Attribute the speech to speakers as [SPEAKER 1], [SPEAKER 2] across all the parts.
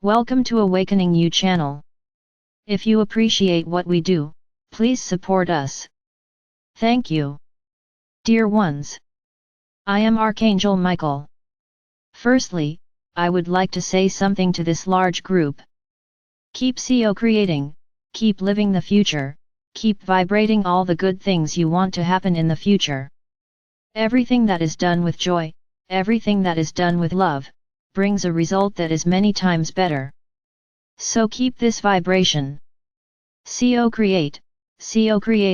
[SPEAKER 1] Welcome to AwakeningYOU channel. If you appreciate what we do, please support us. Thank you. Dear ones, I am Archangel Michael. Firstly, I would like to say something to this large group. Keep co-creating, keep living the future, keep vibrating all the good things you want to happen in the future. Everything that is done with joy, everything that is done with love, brings a result that is many times better. So keep this vibration. Co-create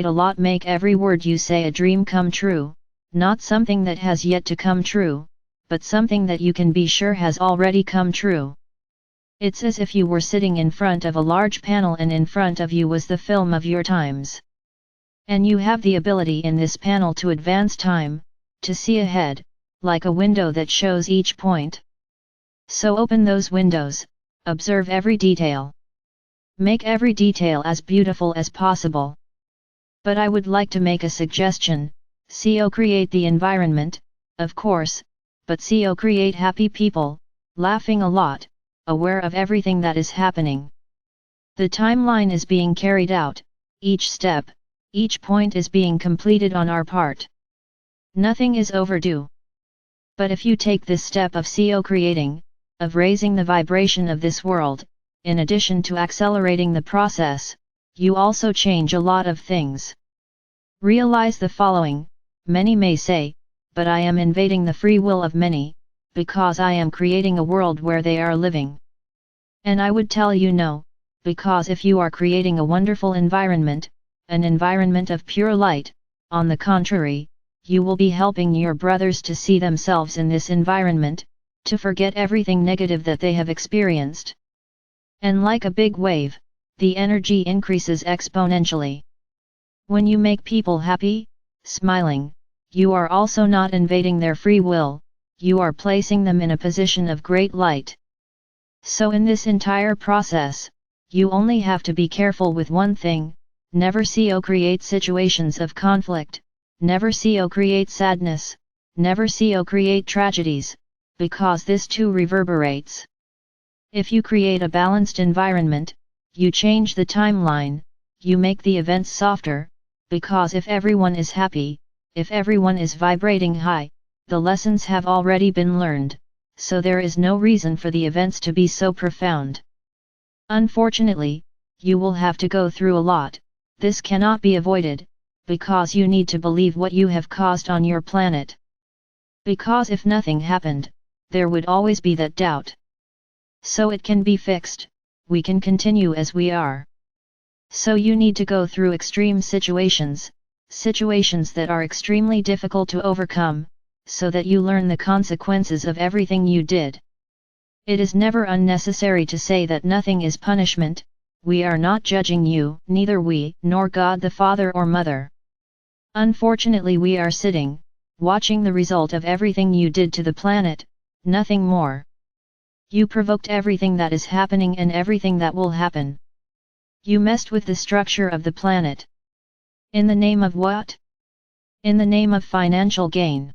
[SPEAKER 1] a lot, make every word you say a dream come true, not something that has yet to come true, but something that you can be sure has already come true. It's as if you were sitting in front of a large panel and in front of you was the film of your times. And you have the ability in this panel to advance time, to see ahead, like a window that shows each point. So open those windows, observe every detail. Make every detail as beautiful as possible. But I would like to make a suggestion: co-create the environment, of course, but co-create happy people, laughing a lot, aware of everything that is happening. The timeline is being carried out, each step, each point is being completed on our part. Nothing is overdue. But if you take this step of co-creating, of raising the vibration of this world, in addition to accelerating the process, you also change a lot of things. Realize the following: many may say, but I am invading the free will of many, because I am creating a world where they are living. And I would tell you no, because if you are creating a wonderful environment, an environment of pure light, on the contrary, you will be helping your brothers to see themselves in this environment, to forget everything negative that they have experienced. And like a big wave, the energy increases exponentially. When you make people happy, smiling, you are also not invading their free will, you are placing them in a position of great light. So in this entire process, you only have to be careful with one thing: never co-create situations of conflict, never co-create sadness, never co-create tragedies, because this too reverberates. If you create a balanced environment, you change the timeline, you make the events softer, because if everyone is happy, if everyone is vibrating high, the lessons have already been learned, so there is no reason for the events to be so profound. Unfortunately, you will have to go through a lot, this cannot be avoided, because you need to believe what you have caused on your planet. Because if nothing happened, there would always be that doubt. So it can be fixed, we can continue as we are. So you need to go through extreme situations, situations that are extremely difficult to overcome, so that you learn the consequences of everything you did. It is never unnecessary to say that nothing is punishment. We are not judging you, neither we, nor God the Father or Mother. Unfortunately, we are sitting, watching the result of everything you did to the planet, nothing more. You provoked everything that is happening and everything that will happen. You messed with the structure of the planet. In the name of what? In the name of financial gain.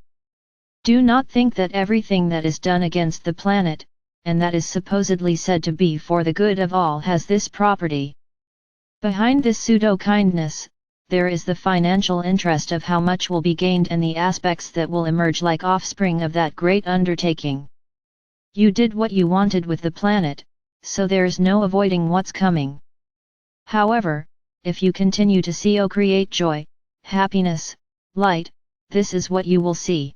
[SPEAKER 1] Do not think that everything that is done against the planet, and that is supposedly said to be for the good of all, has this property. Behind this pseudo-kindness, there is the financial interest of how much will be gained and the aspects that will emerge like offspring of that great undertaking. You did what you wanted with the planet, so there's no avoiding what's coming. However, if you continue to co-create joy, happiness, light, this is what you will see.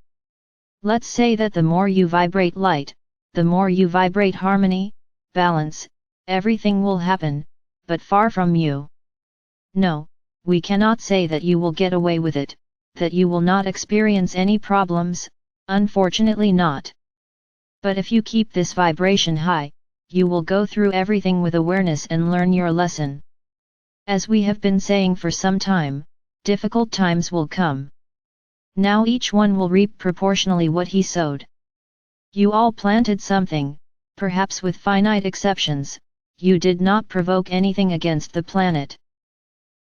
[SPEAKER 1] Let's say that the more you vibrate light, the more you vibrate harmony, balance, everything will happen, but far from you. No, we cannot say that you will get away with it, that you will not experience any problems, unfortunately not. But if you keep this vibration high, you will go through everything with awareness and learn your lesson. As we have been saying for some time, difficult times will come. Now each one will reap proportionally what he sowed. You all planted something, perhaps with finite exceptions, you did not provoke anything against the planet.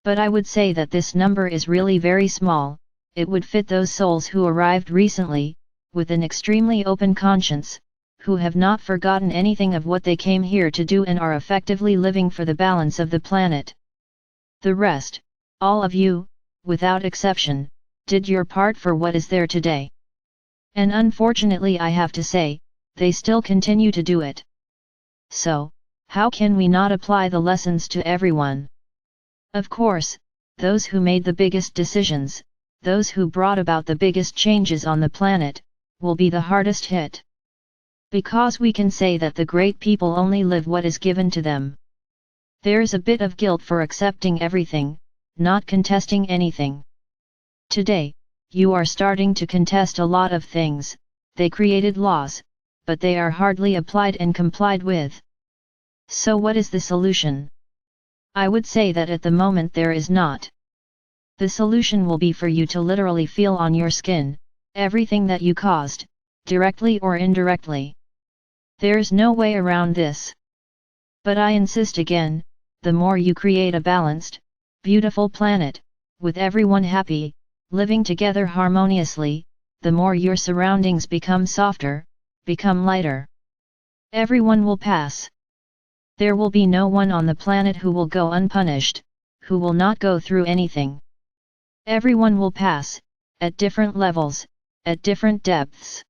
[SPEAKER 1] But I would say that this number is really very small. It would fit those souls who arrived recently, with an extremely open conscience, who have not forgotten anything of what they came here to do and are effectively living for the balance of the planet. The rest, all of you, without exception, did your part for what is there today. And unfortunately I have to say, they still continue to do it. So, how can we not apply the lessons to everyone? Of course, those who made the biggest decisions, those who brought about the biggest changes on the planet, will be the hardest hit. Because we can say that the great people only live what is given to them. There's a bit of guilt for accepting everything, not contesting anything. Today, you are starting to contest a lot of things. They created laws, but they are hardly applied and complied with. So what is the solution? I would say that at the moment there is not. The solution will be for you to literally feel on your skin, everything that you caused, directly or indirectly. There's no way around this. But I insist again, the more you create a balanced, beautiful planet, with everyone happy, living together harmoniously, the more your surroundings become softer, become lighter. Everyone will pass. There will be no one on the planet who will go unpunished, who will not go through anything. Everyone will pass, at different levels, at different depths.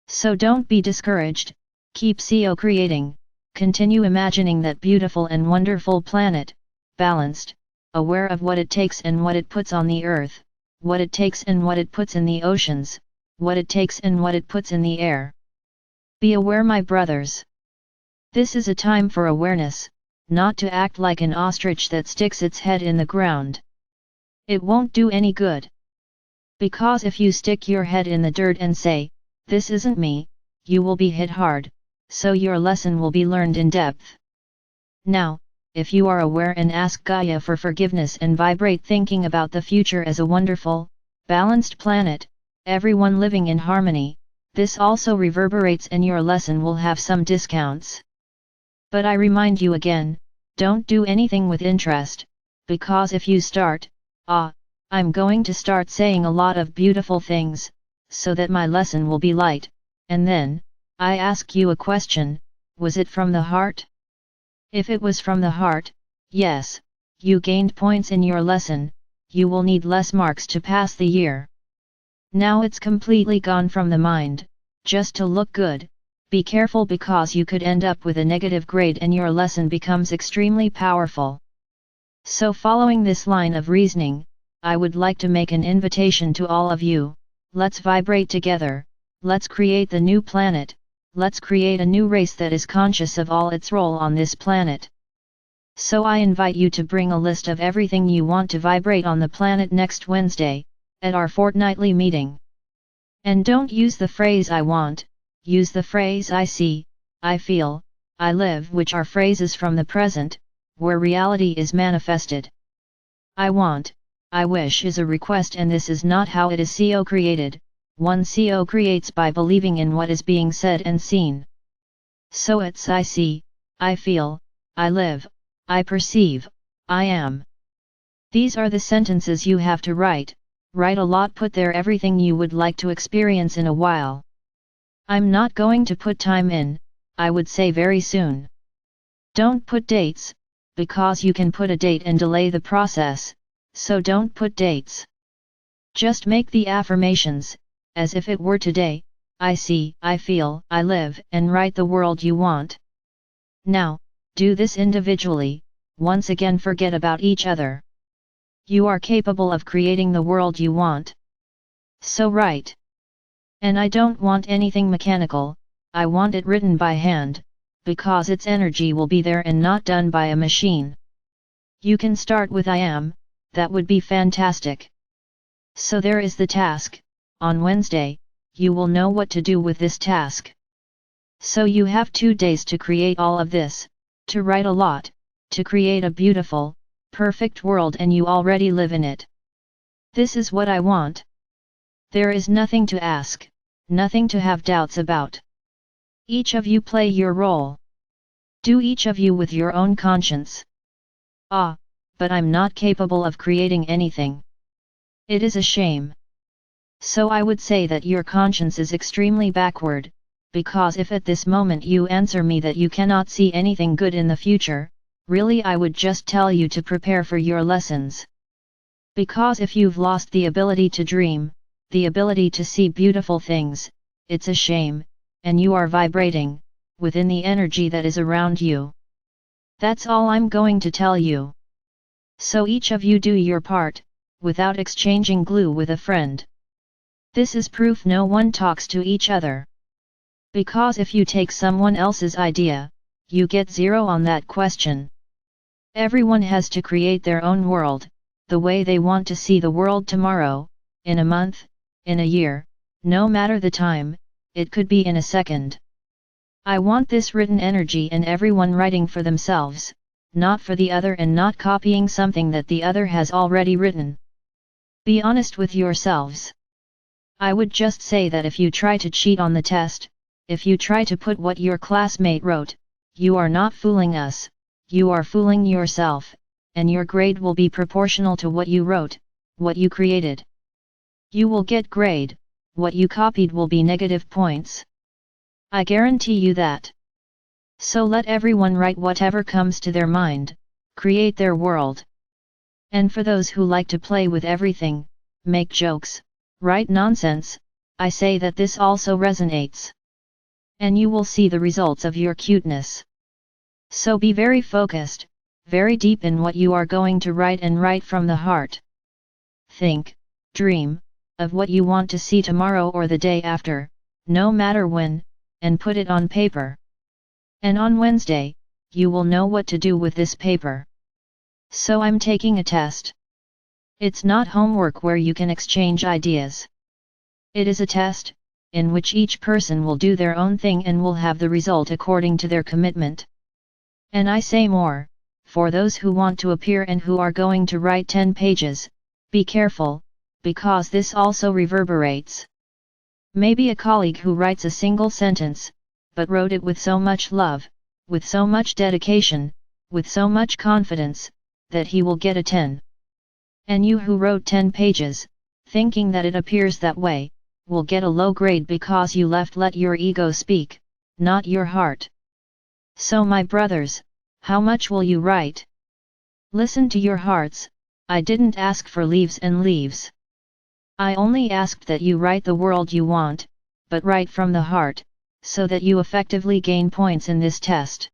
[SPEAKER 1] So don't be discouraged, keep creating, continue imagining that beautiful and wonderful planet, balanced, aware of what it takes and what it puts on the earth, what it takes and what it puts in the oceans, what it takes and what it puts in the air. Be aware, my brothers. This is a time for awareness, not to act like an ostrich that sticks its head in the ground. It won't do any good. Because if you stick your head in the dirt and say, "This isn't me," you will be hit hard, so your lesson will be learned in depth. Now, if you are aware and ask Gaia for forgiveness and vibrate thinking about the future as a wonderful, balanced planet, everyone living in harmony, this also reverberates and your lesson will have some discounts. But I remind you again, don't do anything with interest, because if you start, I'm going to start saying a lot of beautiful things, so that my lesson will be light, and then, I ask you a question, was it from the heart? If it was from the heart, yes, you gained points in your lesson, you will need less marks to pass the year. Now it's completely gone from the mind, just to look good. Be careful because you could end up with a negative grade and your lesson becomes extremely powerful. So following this line of reasoning, I would like to make an invitation to all of you, let's vibrate together, let's create the new planet, let's create a new race that is conscious of all its role on this planet. So I invite you to bring a list of everything you want to vibrate on the planet next Wednesday, at our fortnightly meeting. And don't use the phrase "I want," use the phrase "I see," "I feel," "I live," which are phrases from the present, where reality is manifested. I want, I wish is a request, and this is not how it is created. One creates by believing in what is being said and seen. So it's I see, I feel, I live, I perceive, I am. These are the sentences you have to write a lot, put there everything you would like to experience in a while. I'm not going to put time in, I would say very soon. Don't put dates, because you can put a date and delay the process, so don't put dates. Just make the affirmations, as if it were today, I see, I feel, I live, and write the world you want. Now, do this individually, once again forget about each other. You are capable of creating the world you want. So write. And I don't want anything mechanical, I want it written by hand, because its energy will be there and not done by a machine. You can start with I am, that would be fantastic. So there is the task, on Wednesday, you will know what to do with this task. So you have 2 days to create all of this, to write a lot, to create a beautiful, perfect world, and you already live in it. This is what I want. There is nothing to ask, nothing to have doubts about. Each of you play your role. Do each of you with your own conscience. But I'm not capable of creating anything. It is a shame. So I would say that your conscience is extremely backward, because if at this moment you answer me that you cannot see anything good in the future, really I would just tell you to prepare for your lessons. Because if you've lost the ability to dream, the ability to see beautiful things, it's a shame, and you are vibrating within the energy that is around you. That's all I'm going to tell you. So each of you do your part, without exchanging glue with a friend. This is proof no one talks to each other. Because if you take someone else's idea, you get 0 on that question. Everyone has to create their own world, the way they want to see the world tomorrow, in a month, in a year, no matter the time, it could be in a second. I want this written energy and everyone writing for themselves, not for the other and not copying something that the other has already written. Be honest with yourselves. I would just say that if you try to cheat on the test, if you try to put what your classmate wrote, you are not fooling us, you are fooling yourself, and your grade will be proportional to what you wrote, what you created. You will get grade, what you copied will be negative points. I guarantee you that. So let everyone write whatever comes to their mind, create their world. And for those who like to play with everything, make jokes, write nonsense, I say that this also resonates. And you will see the results of your cuteness. So be very focused, very deep in what you are going to write and write from the heart. Think, dream, of what you want to see tomorrow or the day after, no matter when, and put it on paper. And on Wednesday, you will know what to do with this paper. So I'm taking a test. It's not homework where you can exchange ideas. It is a test, in which each person will do their own thing and will have the result according to their commitment. And I say more, for those who want to appear and who are going to write 10 pages, be careful, because this also reverberates. Maybe a colleague who writes a single sentence, but wrote it with so much love, with so much dedication, with so much confidence, that he will get a 10. And you who wrote 10 pages, thinking that it appears that way, will get a low grade because you let your ego speak, not your heart. So my brothers, how much will you write? Listen to your hearts. I didn't ask for leaves and leaves. I only asked that you write the world you want, but write from the heart, so that you effectively gain points in this test.